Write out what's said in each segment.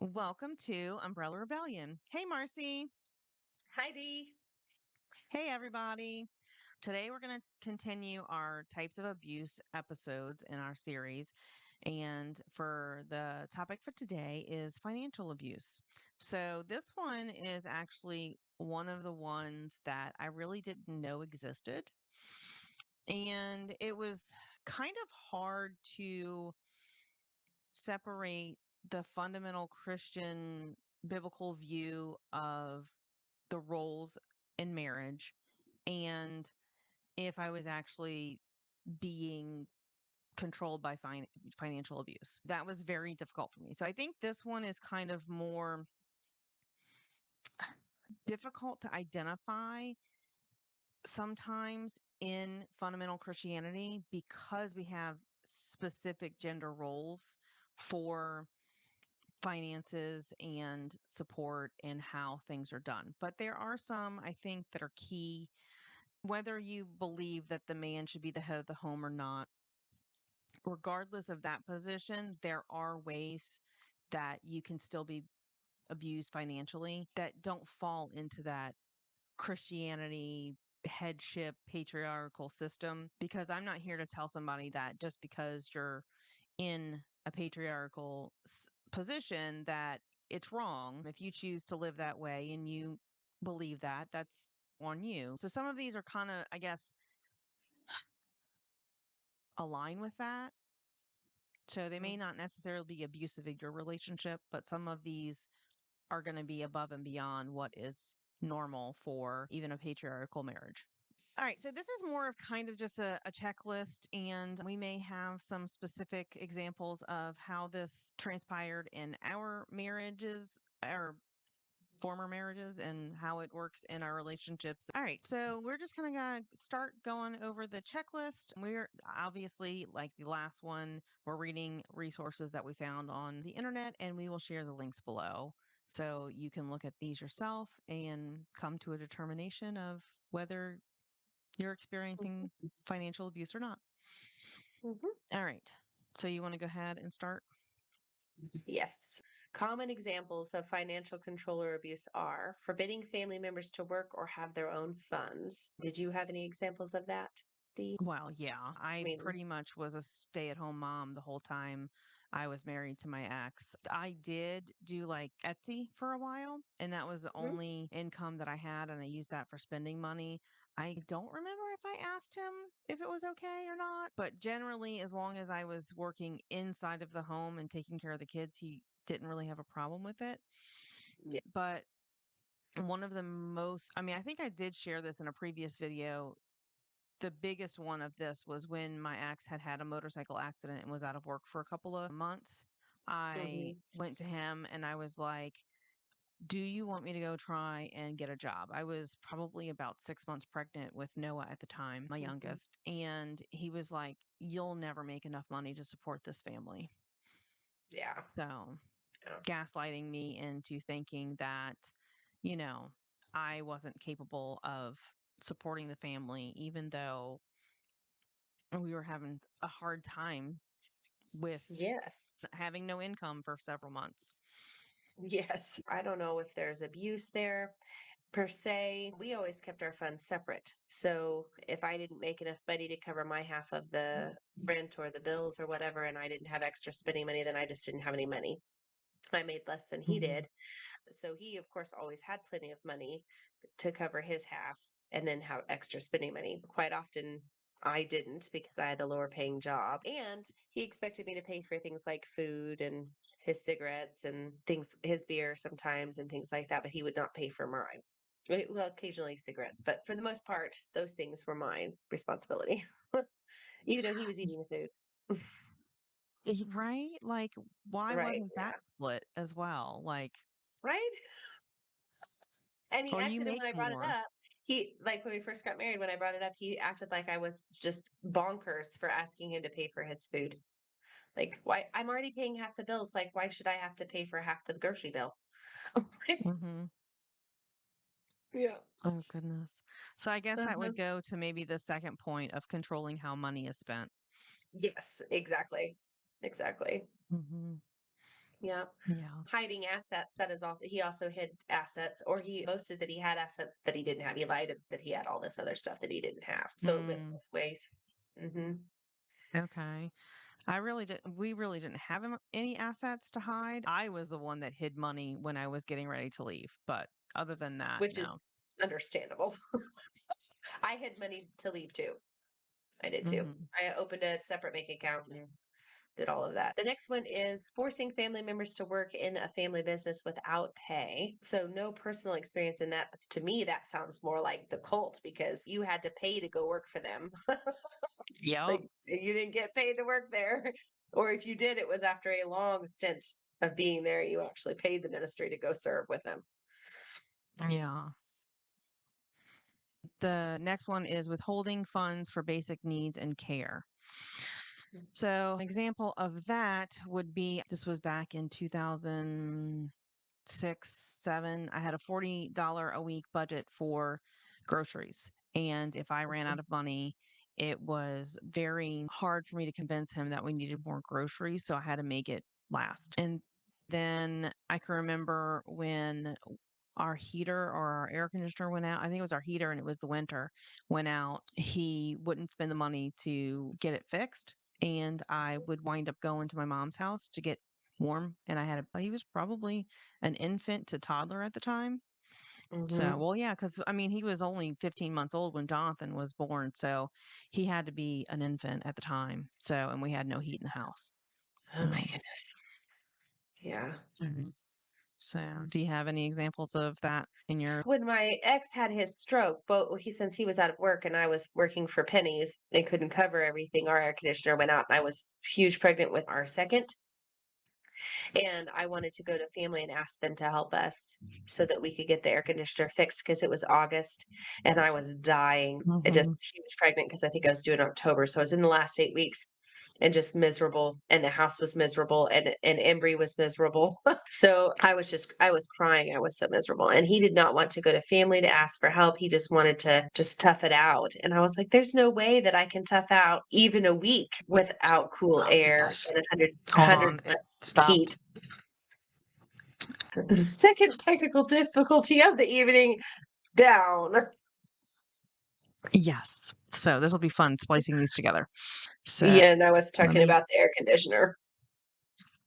Welcome to Umbrella Rebellion. Hey, Marcy. Hi, Dee. Hey, everybody. Today, we're going to continue our types of abuse episodes in our series. And for the topic for today is financial abuse. So, this one is actually one of the ones that I really didn't know existed. And it was kind of hard to separate the fundamental Christian biblical view of the roles in marriage and if I was actually being controlled by financial abuse. That was very difficult for me. So I think this one is kind of more difficult to identify sometimes in fundamental Christianity because we have specific gender roles for finances and support and how things are done. But there are some I think that are key whether you believe that the man should be the head of the home or not, regardless of that position, there are ways that you can still be abused financially that don't fall into that Christianity headship patriarchal system. Because I'm not here to tell somebody that just because you're in a patriarchal position that it's wrong. If you choose to live that way and you believe that, that's on you. So some of these are kind of, I guess, align with that. So they may not necessarily be abusive in your relationship, but some of these are going to be above and beyond what is normal for even a patriarchal marriage. All right, so this is more of kind of just a checklist, and we may have some specific examples of how this transpired in our marriages, our former marriages, and how it works in our relationships. All right, so we're just kind of going to start going over the checklist. We're obviously, like the last one, we're reading resources that we found on the internet, and we will share the links below. So you can look at these yourself and come to a determination of whether you're experiencing financial abuse or not. Mhm. All right. So you want to go ahead and start? Yes. Common examples of financial control or abuse are forbidding family members to work or have their own funds. Did you have any examples of that, Dee? Well, yeah, I I mean, pretty much was a stay-at-home mom the whole time I was married to my ex. I did do like Etsy for a while, and that was the mhm. only income that I had, and I used that for spending money. I don't remember if I asked him if it was okay or not, but generally, as long as I was working inside of the home and taking care of the kids, he didn't really have a problem with it. Yeah. But one of the most, I mean, I think I did share this in a previous video. The biggest one of this was when my ex had had a motorcycle accident and was out of work for a couple of months. I Mhm. went to him and I was like, "Do you want me to go try and get a job?" I was probably about 6 months pregnant with Noah at the time, my Mhm. youngest. And he was like, "You'll never make enough money to support this family." Yeah. So Yeah. gaslighting me into thinking that, you know, I wasn't capable of supporting the family, even though we were having a hard time with Yes. having no income for several months. Yes. I don't know if there's abuse there per se. We always kept our funds separate. So if I didn't make enough money to cover my half of the rent or the bills or whatever, and I didn't have extra spending money, then I just didn't have any money. I made less than he Mhm. did. So he, of course, always had plenty of money to cover his half and then have extra spending money. Quite often, I didn't because I had a lower paying job. And he expected me to pay for things like food and his cigarettes and things, his beer sometimes and things like that, but he would not pay for mine. Well, occasionally cigarettes, but for the most part, those things were mine responsibility, even though he was eating the food. Right? Like, why Right. wasn't that Yeah. split as well? Like, Right. And he or you acted and make when I brought it more. up, he like, when we first got married, when I brought it up, he acted like I was just bonkers for asking him to pay for his food. Like, "Why? I'm already paying half the bills, like, why should I have to pay for half the grocery bill?" Hmm. Yeah. Oh, goodness. So I guess that Uh-huh. would go to maybe the second point of controlling how money is spent. Yes, exactly. Exactly. Hmm. Yeah. Yeah. Hiding assets, that is also he also hid assets, or he boasted that he had assets that he didn't have. He lied that he had all this other stuff that he didn't have. So it went Mm, both ways. Mhm. okay. We really didn't have any assets to hide. I was the one that hid money when I was getting ready to leave. But other than that, Which is no. understandable. I had money to leave too. I did too. Hmm. I opened a separate bank account and did all of that. The next one is forcing family members to work in a family business without pay. So no personal experience in that. To me, that sounds more like the cult because you had to pay to go work for them. Yep. Like you didn't get paid to work there. Or if you did, it was after a long stint of being there. You actually paid the ministry to go serve with them. Yeah. The next one is withholding funds for basic needs and care. So, an example of that would be this was back in 2006, 7. I had a $40 a week budget for groceries. And if I ran out of money, it was very hard for me to convince him that we needed more groceries. So I had to make it last. And then I can remember when our heater or our air conditioner went out. I think it was our heater and it was the winter went out. He wouldn't spend the money to get it fixed. And I would wind up going to my mom's house to get warm. And he was probably an infant to toddler at the time. So, Hmm. well, yeah, because I mean, he was only 15 months old when Jonathan was born. So he had to be an infant at the time. So, and we had no heat in the house. Oh my So, goodness. Yeah. mhm. So do you have any examples of that in your? When my ex had his stroke, but since he was out of work and I was working for pennies and couldn't cover everything, our air conditioner went out. And I was huge pregnant with our second, and I wanted to go to family and ask them to help us so that we could get the air conditioner fixed because it was August and I was dying and just Mhm. huge pregnant because I think I was due in October. So I was in the last 8 weeks and just miserable, and the house was miserable, and Embry was miserable. So I was crying. I was so miserable. And he did not want to go to family to ask for help. He just wanted to just tough it out. And I was like, there's no way that I can tough out even a week without cool Oh air goodness. and 100, Hold on. It plus stopped. heat. The second technical difficulty of the evening down. Yes. So this will be fun splicing these together. So Yeah, and I was let talking me about the air conditioner.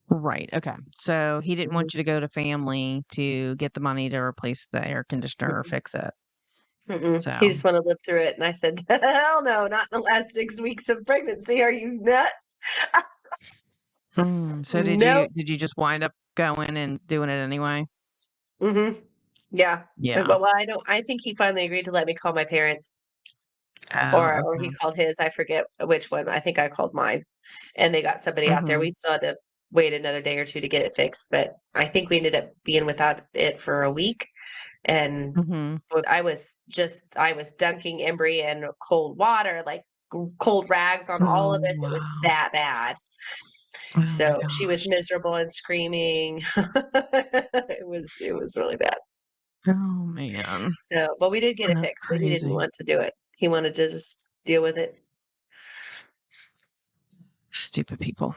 right. Okay. So he didn't Mhm, want you to go to family to get the money to replace the air conditioner or mhm, fix it. He So just wanted to live through it. And I said, hell no, not in the last 6 weeks of pregnancy. Are you nuts? so Nope. did you just wind up going and doing it anyway? Hmm. Yeah. Yeah. Well, I think he finally agreed to let me call my parents, Oh, or he okay. called his. I forget which one. I think I called mine, and they got somebody out there. Mhm. We still had to wait another day or two to get it fixed, but I think we ended up being without it for a week. And Mhm. but I was dunking Embry in cold water, like cold rags on all of Oh, us. It was wow. that bad. Oh my So she was gosh. miserable and screaming. It was really bad. Oh man. So, but we did get it That's fixed, but he didn't crazy. want to do it. He wanted to just deal with it. Stupid people.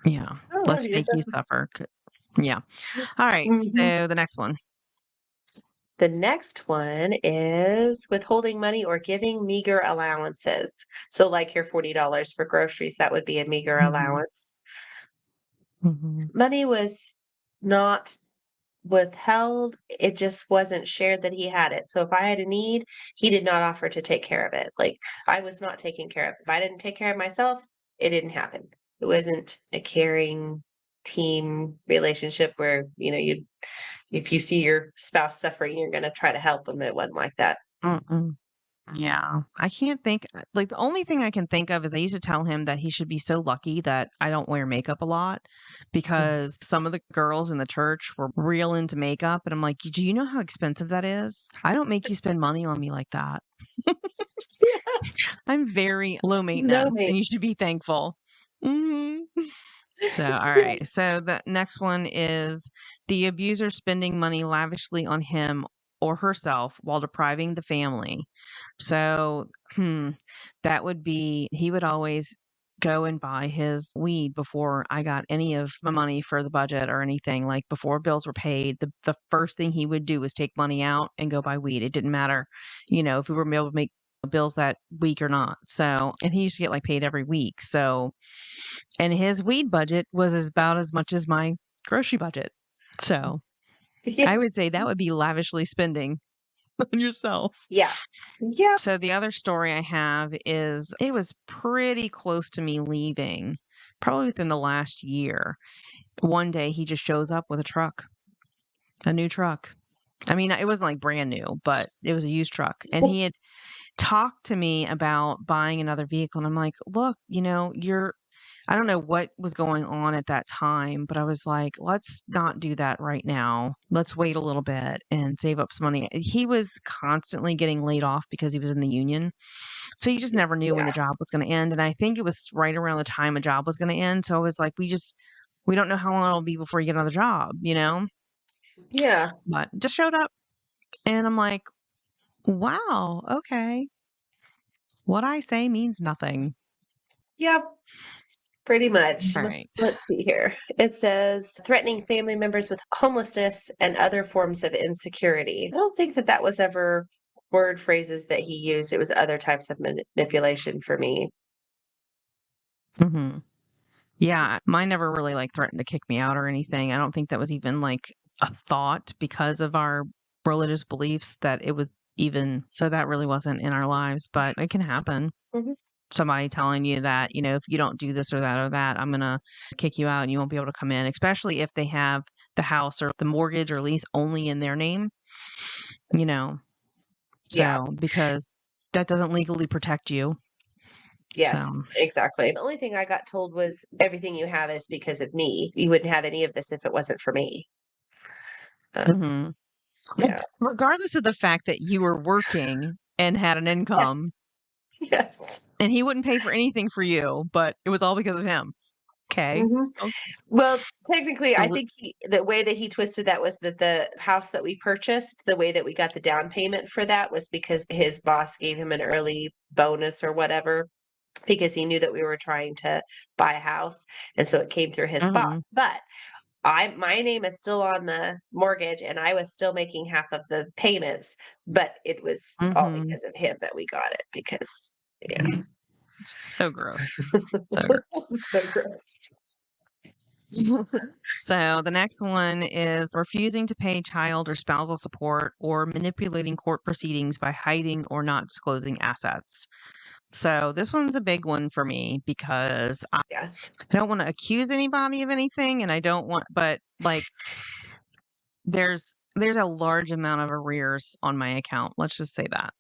Yeah. Oh, Let's yeah. make you suffer. Yeah. All right. Mhm. So the next one. The next one is withholding money or giving meager allowances. So, like your $40 for groceries, that would be a meager Mhm. allowance. Mhm. Money was not withheld, it just wasn't shared that he had it. So if I had a need, he did not offer to take care of it. Like I was not taken care of. If I didn't take care of myself, it didn't happen. It wasn't a caring team relationship where, you if you see your spouse suffering, you're going to try to help them. It wasn't like that. Mm-mm. Yeah. I can't think like the only thing I can think of is I used to tell him that he should be so lucky that I don't wear makeup a lot because some of the girls in the church were real into makeup and I'm like, "Do you know how expensive that is? I don't make you spend money on me like that. I'm very low No, maintenance mate. and you should be thankful." Mhm. So, all right. So the next one is the abuser spending money lavishly on him or herself while depriving the family. So, that would be he would always go and buy his weed before I got any of my money for the budget or anything. Like before bills were paid, the first thing he would do was take money out and go buy weed. It didn't matter, if we were able to make bills that week or not. So, and he used to get like paid every week. So, and his weed budget was about as much as my grocery budget. So Yeah. I would say that would be lavishly spending on yourself. Yeah. Yeah. So the other story I have is it was pretty close to me leaving, probably within the last year. One day he just shows up with a new truck. I mean, it wasn't like brand new, but it was a used truck. And he had talked to me about buying another vehicle. And I'm like, look, I don't know what was going on at that time, but I was like, let's not do that right now. Let's wait a little bit and save up some money. He was constantly getting laid off because he was in the union. So you just never knew when the Yeah. job was going to end. And I think it was right around the time a job was going to end. So I was like, we don't know how long it'll be before you get another job. Yeah. But just showed up and I'm like, wow, okay. What I say means nothing. Yeah. Pretty much. All right. Let's see here. It says threatening family members with homelessness and other forms of insecurity. I don't think that was ever word phrases that he used. It was other types of manipulation for me. Hmm. Yeah, mine never really like threatened to kick me out or anything. I don't think that was even like a thought because of our religious beliefs that it was even so that really wasn't in our lives, but it can happen. Mhm. Somebody telling you that, if you don't do this or that, I'm going to kick you out and you won't be able to come in, especially if they have the house or the mortgage or lease only in their name, you know. Yeah. So, because that doesn't legally protect you. Yes, So, exactly. The only thing I got told was everything you have is because of me. You wouldn't have any of this if it wasn't for me. Uh, mhm. Well, yeah. regardless of the fact that you were working and had an Yes. income Yes. and he wouldn't pay for anything for you, but it was all because of him. Okay. Mhm. Oh, Well, technically, I so think the way that he twisted that was that the house that we purchased, the way that we got the down payment for that was because his boss gave him an early bonus or whatever, because he knew that we were trying to buy a house, and so it came through his boss. mhm, But my name is still on the mortgage, and I was still making half of the payments, but it was all mhm. because of him that we got it because yeah. So gross. So gross. So gross. So the next one is refusing to pay child or spousal support or manipulating court proceedings by hiding or not disclosing assets. So this one's a big one for me because I Yes. don't want to accuse anybody of anything and I don't want but like there's a large amount of arrears on my account. Let's just say that.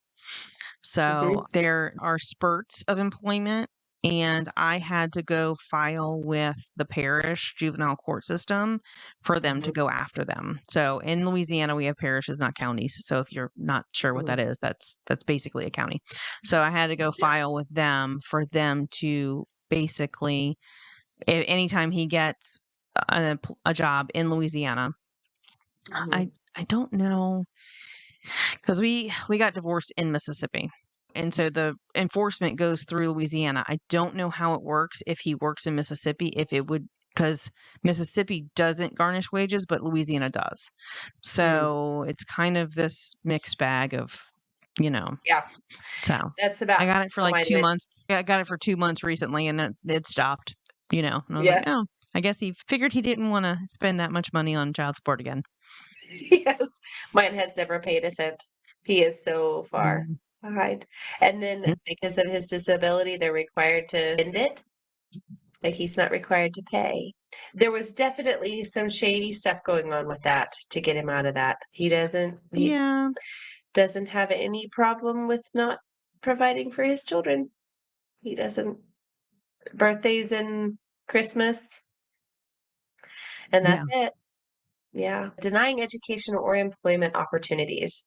So Mhm. there are spurts of employment, and I had to go file with the parish juvenile court system for them to Mhm. go after them. So in Louisiana, we have parishes, not counties. So if you're not sure what Mhm. that is, that's basically a county. So I had to go Yes. file with them for them to basically, anytime he gets a job in Louisiana, I Mhm. I don't know because we got divorced in Mississippi. And so the enforcement goes through Louisiana. I don't know how it works if he works in Mississippi, if it would, because Mississippi doesn't garnish wages, but Louisiana does. Mm. So it's kind of this mixed bag of, you know. Yeah, So that's about I got it for how like mine 2 months. went. Yeah, I got it for 2 months recently and it stopped. And I was like, Yeah. oh, I guess he figured he didn't want to spend that much money on child support again. Yes. Mine has never paid a cent. He is so far Mm. behind. And then because of his disability, they're required to end it. Like he's not required to pay. There was definitely some shady stuff going on with that to get him out of that. He Yeah. doesn't have any problem with not providing for his children. He doesn't birthdays and Christmas, and Yeah. that's it. Yeah. Denying education or employment opportunities.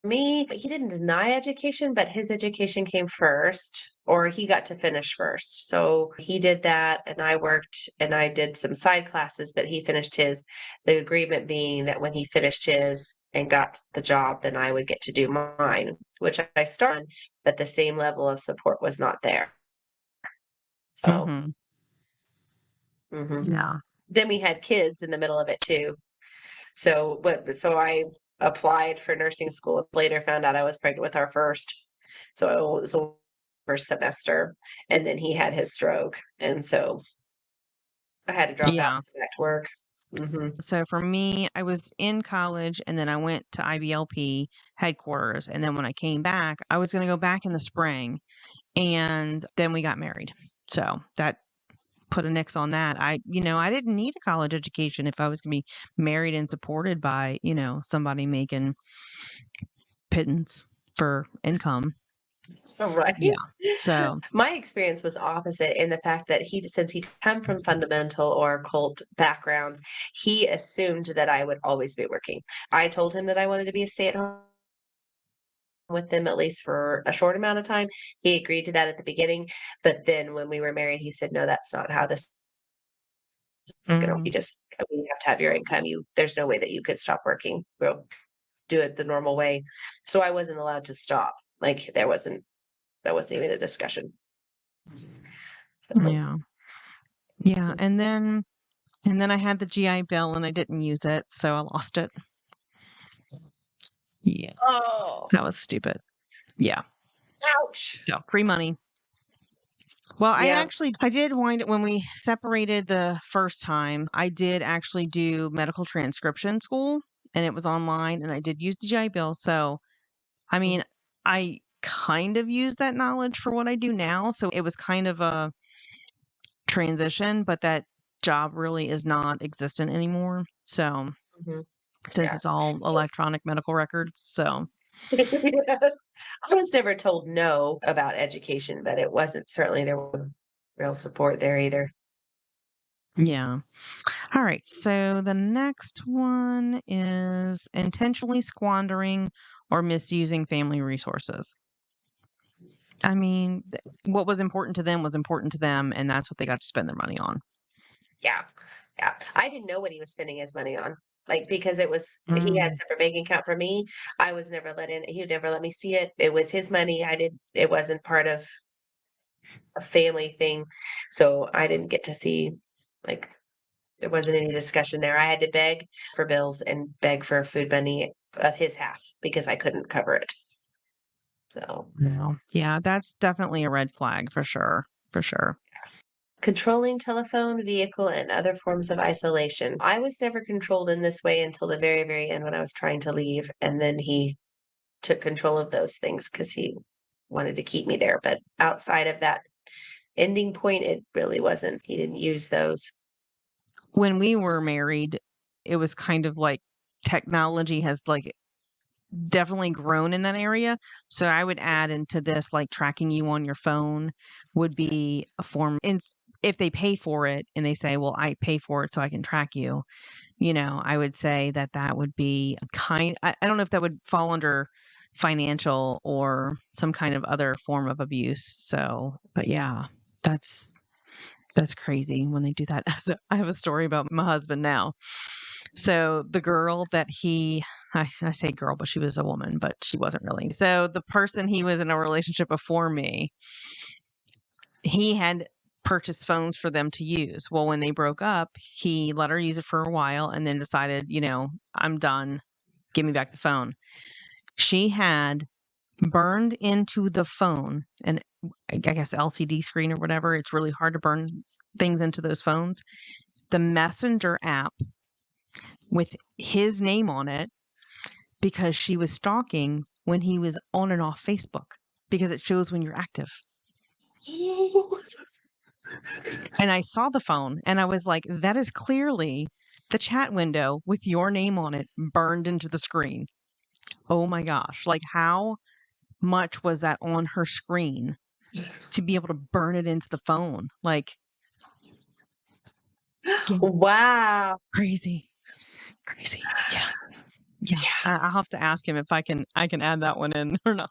Me, he didn't deny education, but his education came first, or he got to finish first. So he did that, and I worked and I did some side classes, but he finished his. The agreement being that when he finished his and got the job, then I would get to do mine, which I started, but the same level of support was not there. So, Mhm. mhm. Yeah. Then we had kids in the middle of it too. So I applied for nursing school and later found out I was pregnant with our first. So it was a first semester, and then he had his stroke, and so I had to drop out Yeah. and go back to work. Mhm. So for me, I was in college and then I went to IBLP headquarters. And then when I came back, I was going to go back in the spring and then we got married. So that put a nix on that. I didn't need a college education if I was going to be married and supported by, somebody making pittance for income. Right? Yeah. So, My experience was opposite in the fact that since he'd come from fundamental or occult backgrounds, he assumed that I would always be working. I told him that I wanted to be a stay-at-home with them at least for a short amount of time. He agreed to that at the beginning, but then when we were married, he said, "No, that's not how this is gonna mm, we have to have your income. There's no way that you could stop working. We'll do it the normal way." So I wasn't allowed to stop. Like, that wasn't even a discussion. So, yeah. Yeah. And then I had the GI Bill and I didn't use it, so I lost it. Yeah. oh, That was stupid. Yeah. ouch. So, free money. Well, Yeah. I did wind when we separated the first time, I did actually do medical transcription school and it was online and I did use the GI Bill. So, I mean, I kind of use that knowledge for what I do now. So it was kind of a transition, but that job really is not existent anymore. So, Mhm. since Yeah. it's all electronic medical records. So, Yes. I was never told no about education, but it wasn't certainly there was real support there either. yeah. All right. So the next one is intentionally squandering or misusing family resources. I mean, what was important to them was important to them, and that's what they got to spend their money on. Yeah. Yeah. I didn't know what he was spending his money on. Like, because he had Mm, separate bank account for me. I was never let in. He would never let me see it. It was his money. It wasn't part of a family thing. So I didn't get to see, like, there wasn't any discussion there. I had to beg for bills and beg for food money of his half because I couldn't cover it. So, no. Yeah, that's definitely a red flag for sure. For sure. controlling telephone, vehicle, and other forms of isolation. I was never controlled in this way until the very, very end when I was trying to leave. And then he took control of those things because he wanted to keep me there. But outside of that ending point, it really wasn't. He didn't use those. When we were married, it was kind of like technology has like definitely grown in that area. So I would add into this like tracking you on your phone would be a form and if they pay for it and they say, "Well, I pay for it so I can track you." I would say that that would be I don't know if that would fall under financial or some kind of other form of abuse. So, but yeah, that's that's crazy when they do that. So I have a story about my husband now. So the girl that I say girl, but she was a woman, but she wasn't really. So the person he was in a relationship before me, he had purchased phones for them to use. Well, when they broke up, he let her use it for a while and then decided, I'm done. Give me back the phone. She had burned into the phone and I guess LCD screen or whatever. It's really hard to burn things into those phones. The Messenger app with his name on it because she was stalking when he was on and off Facebook because it shows when you're active. And I saw the phone and I was like, that is clearly the chat window with your name on it burned into the screen. Oh my gosh. Like, how much was that on her screen to be able to burn it into the phone? Like, yeah, Wow. crazy, crazy. Yeah. Yeah. I'll have to ask him if I can add that one in or not.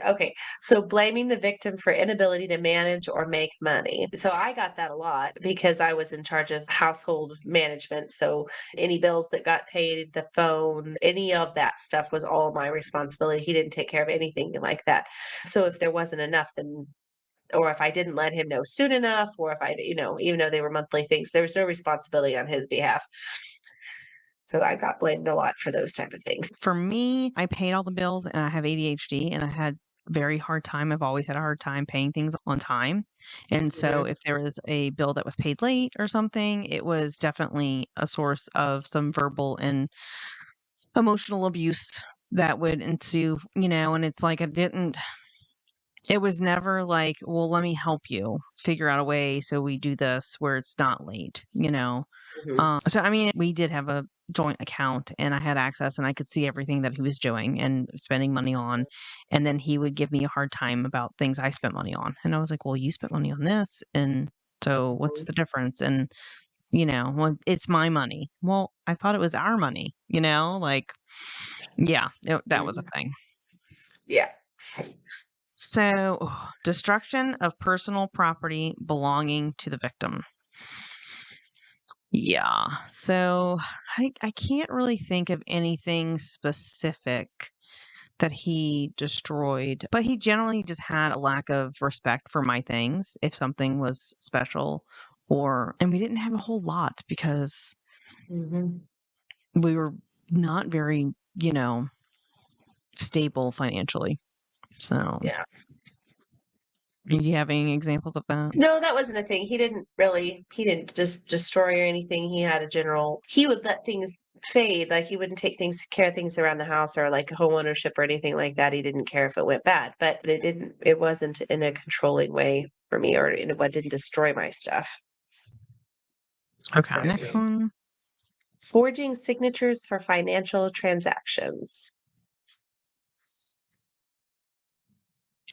Okay, so blaming the victim for inability to manage or make money. So I got that a lot because I was in charge of household management. So any bills that got paid, the phone, any of that stuff was all my responsibility. He didn't take care of anything like that. So if there wasn't enough, then or if I didn't let him know soon enough, or if I, even though they were monthly things, there was no responsibility on his behalf. So I got blamed a lot for those type of things. For me, I paid all the bills and I have ADHD and I had very hard time. I've always had a hard time paying things on time. And so Mhm, if there was a bill that was paid late or something, it was definitely a source of some verbal and emotional abuse that would ensue, and it's like it was never like, well, let me help you figure out a way so we do this where it's not late. mhm, So, I mean, we did have a joint account and I had access and I could see everything that he was doing and spending money on. And then he would give me a hard time about things I spent money on. And I was like, well, you spent money on this. And so what's mhm, the difference? And, well, it's my money. Well, I thought it was our money, like, yeah, that was a mhm. thing. Yeah. So, destruction of personal property belonging to the victim. Yeah. So I can't really think of anything specific that he destroyed, but he generally just had a lack of respect for my things if something was special and we didn't have a whole lot because Mhm. we were not very, you know, stable financially. So, Yeah. do you have any examples of that? No, that wasn't a thing. He didn't just destroy or anything. He would let things fade. Like he wouldn't take things, care of things around the house or like home ownership or anything like that. He didn't care if it went bad, but it wasn't in a controlling way for me or what didn't destroy my stuff. Okay. So Next one. forging signatures for financial transactions.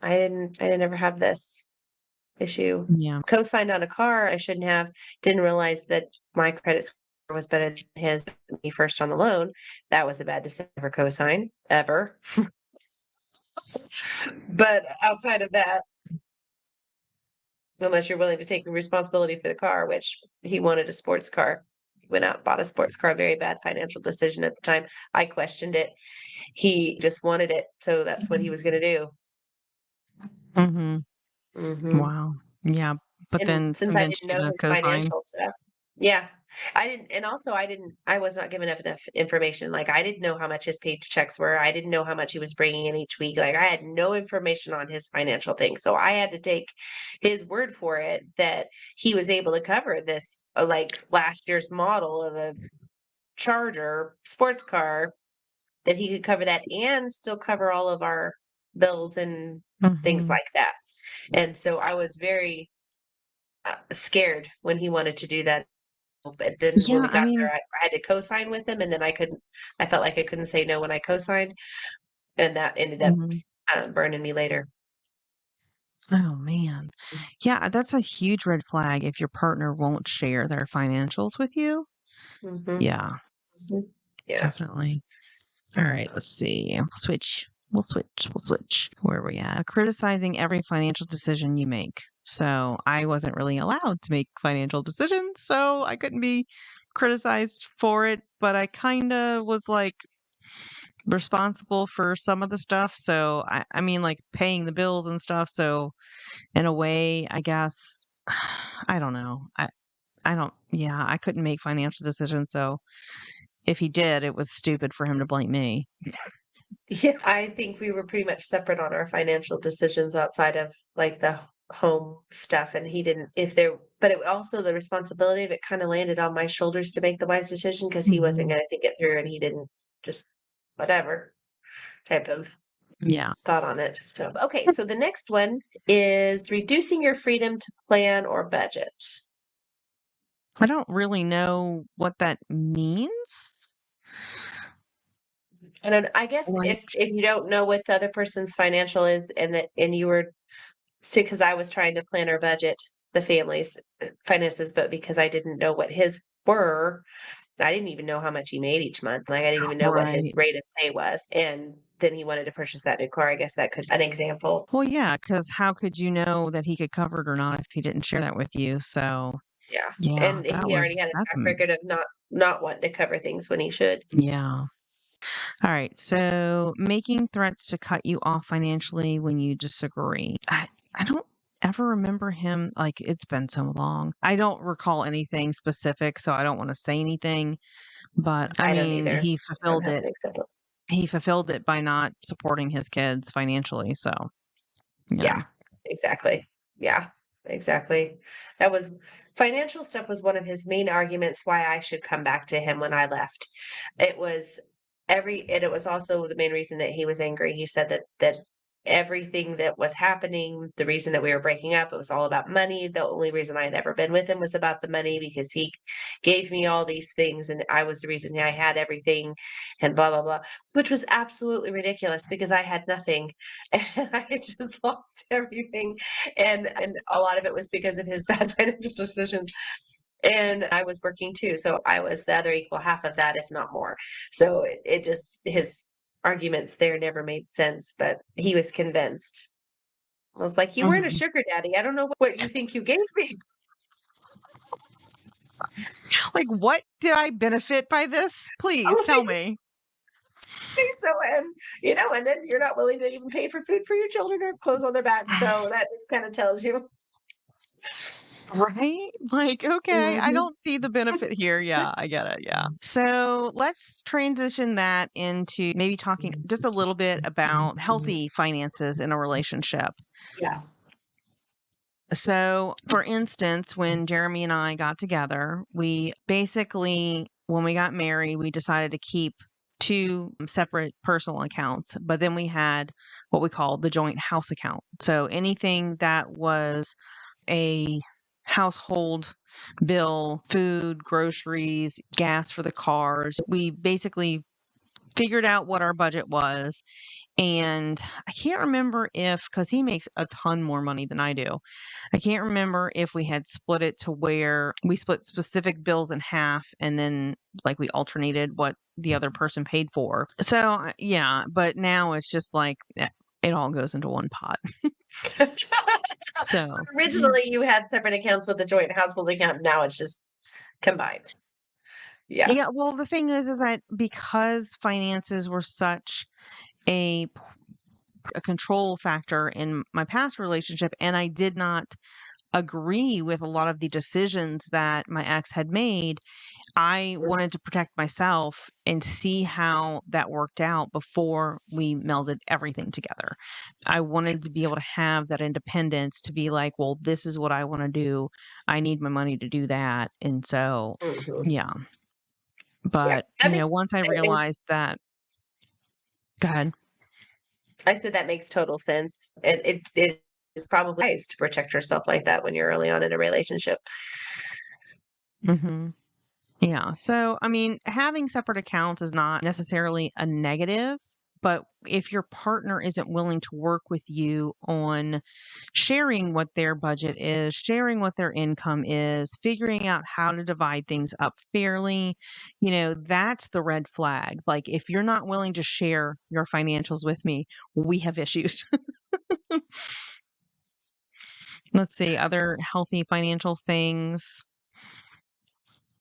I didn't ever have this issue. Yeah. Co-signed on a car, I shouldn't have. Didn't realize that my credit score was better than his, me first on the loan. That was a bad decision for co-sign, ever. But outside of that, unless you're willing to take responsibility for the car, which he wanted a sports car. He went out and bought a sports car, very bad financial decision at the time. I questioned it. He just wanted it, so that's what he was gonna do. Mhm. Mhm. Wow. Yeah, but And then since I convinced didn't you know to his co-sign. financial stuff. Yeah. I was not given enough information. Like, I didn't know how much his paychecks were. I didn't know how much he was bringing in each week. Like, I had no information on his financial thing. So I had to take his word for it that he was able to cover this, like last year's model of a Charger sports car, that he could cover that and still cover all of our bills and things Mhm. like that. And so I was very scared when he wanted to do that. But then when Yeah, we I got mean there, I had to co-sign with him, and then I felt like I couldn't say no when I co-signed, and that ended up mhm. burning me later. Oh, man. Yeah, that's a huge red flag if your partner won't share their financials with you. Mhm, Yeah, mhm. Yeah. definitely. Alright, let's see. We'll switch. Where are we at? Criticizing every financial decision you make. So, I wasn't really allowed to make financial decisions, so I couldn't be criticized for it, but I kinda was, like, responsible for some of the stuff, so I mean, like, paying the bills and stuff, so in a way, I guess, I don't know. I don't yeah, I couldn't make financial decisions, so if he did, it was stupid for him to blame me. Yeah, I think we were pretty much separate on our financial decisions outside of, like, the home stuff, and he didn't if there but it also the responsibility of it kinda landed on my shoulders to make the wise decision because he wasn't Mhm. gonna think it through, and he didn't just whatever type of Yeah. thought on it. So, okay, so the next one is reducing your freedom to plan or budget. I don't really know what that means. And I guess Like if you don't know what the other person's financial is and you were sick because I was trying to plan or budget the family's finances, but because I didn't know what his were, I didn't even know how much he made each month. Like I didn't even know what his right. rate of pay was. And then he wanted to purchase that new car. I guess that could an example. Well, yeah, because how could you know that he could cover it or not if he didn't share that with you? So, Yeah. yeah, And he already had a track record of not wanting to cover things when he should. yeah. Alright, so making threats to cut you off financially when you disagree. I don't ever remember him, like, it's been so long. I don't recall anything specific, so I don't wanna say anything, but, I I don't mean, either. I don't have an example. he fulfilled it by not supporting his kids financially, so, yeah. Yeah, exactly. Yeah, exactly. That was financial stuff was one of his main arguments why I should come back to him when I left. It was and it was also the main reason that he was angry. He said that everything that was happening, the reason that we were breaking up, it was all about money. The only reason I had ever been with him was about the money because he gave me all these things and I was the reason I had everything and blah blah blah, which was absolutely ridiculous because I had nothing and I had just lost everything, and a lot of it was because of his bad financial decisions. And I was working too, so I was the other equal half of that, if not more. So it just his arguments there never made sense, but he was convinced. I was like, "You weren't a Mhm. sugar daddy. I don't know what you think you gave me." Like, what did I benefit by this? Please tell Like, me. so and then you're not willing to even pay for food for your children or clothes on their backs. So that kind of tells you. Right? Like, okay, I Mhm. don't see the benefit here. Yeah, I get it. Yeah. So let's transition that into maybe talking just a little bit about healthy finances in a relationship. Yes. So, for instance, when Jeremy and I got together, we basically, when we got married, we decided to keep two separate personal accounts, but then we had what we call the joint house account. So, anything that was a household bill, food, groceries, gas for the cars. We basically figured out what our budget was. And I can't remember if, because he makes a ton more money than I do, I can't remember if we had split it to where we split specific bills in half and then like we alternated what the other person paid for. So, yeah, but now it's just like it all goes into one pot. So, Originally, you had separate accounts with a joint household account. Now it's just combined. Yeah. yeah, well, the thing is that because finances were such a a control factor in my past relationship, and I did not agree with a lot of the decisions that my ex had made, I wanted to protect myself and see how that worked out before we melded everything together. I wanted to be Yes. able to have that independence to be like, well, this is what I want to do. I need my money to do that. And so, Mhm. yeah. Yeah. But, once I That makes realized that, go ahead. I said that makes total sense. It is probably wise to protect yourself like that when you're early on in a relationship. Hmm. Yeah. So, I mean, having separate accounts is not necessarily a negative, but if your partner isn't willing to work with you on sharing what their budget is, sharing what their income is, figuring out how to divide things up fairly, that's the red flag. Like, if you're not willing to share your financials with me, we have issues. Let's see, other healthy financial things.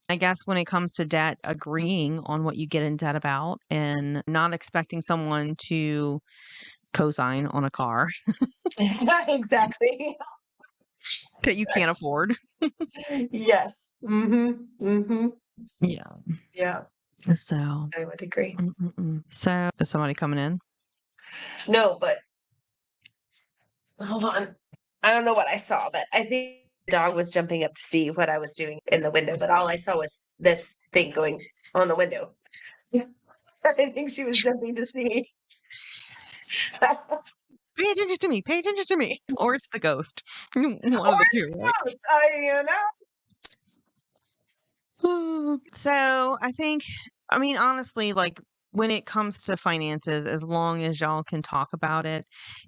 I guess when it comes to debt, agreeing on what you get in debt about and not expecting someone to co-sign on a car Exactly. that you can't afford. Yes. Mhm. Mhm. Yeah. Yeah, So, I would agree. so is somebody coming in? No, but hold on. I don't know what I saw, but I think the dog was jumping up to see what I was doing in the window, but all I saw was this thing going on the window. I think she was jumping to see. Pay attention to me. Pay attention to me. Or it's the ghost. One of Or the two, right? else, I. So I think, I mean, honestly, like when it comes to finances, as long as y'all can talk about it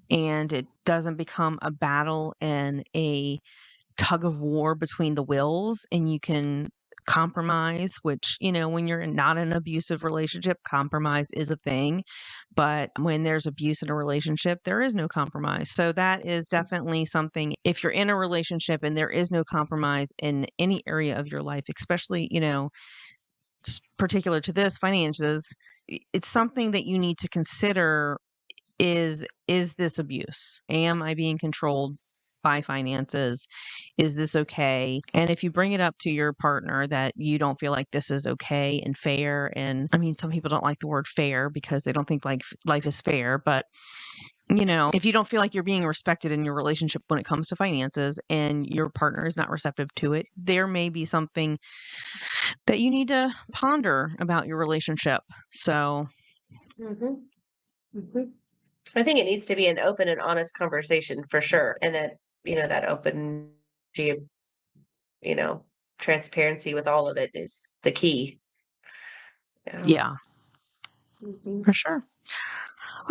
and it doesn't become a battle and a tug of war between the wills and you can compromise, which, when you're not in an abusive relationship, compromise is a thing. But when there's abuse in a relationship, there is no compromise. So that is definitely something. If you're in a relationship and there is no compromise in any area of your life, especially, particular to this finances, it's something that you need to consider is this abuse? Am I being controlled? by finances. Is this okay? And if you bring it up to your partner that you don't feel like this is okay and fair, and I mean, some people don't like the word fair because they don't think like life is fair, but if you don't feel like you're being respected in your relationship when it comes to finances and your partner is not receptive to it, there may be something that you need to ponder about your relationship. So, Mhm. Mhm. I think it needs to be an open and honest conversation for sure, and that open to, you know, transparency with all of it is the key. Yeah. yeah, Mhm. for sure.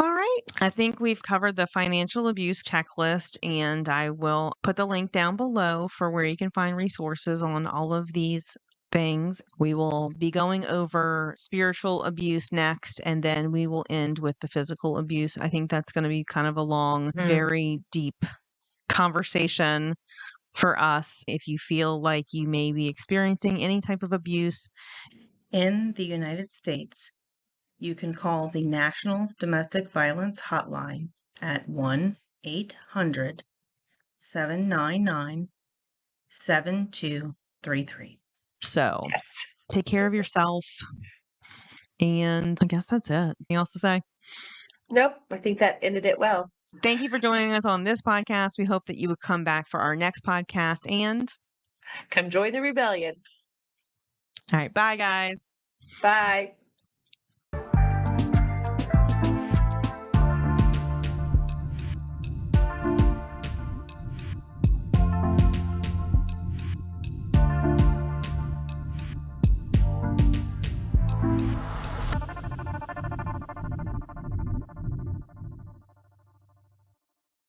All right. I think we've covered the financial abuse checklist, and I will put the link down below for where you can find resources on all of these things. We will be going over spiritual abuse next, and then we will end with the physical abuse. I think that's going to be kind of a long, Mhm. very deep conversation for us. If you feel like you may be experiencing any type of abuse in the United States, you can call the National Domestic Violence Hotline at 1-800-799-7233. So Yes. take care of yourself. And I guess that's it. Anything else to say? Nope, I think that ended it well. Thank you for joining us on this podcast. We hope that you would come back for our next podcast. And Come join the rebellion. all right, bye, guys. Bye.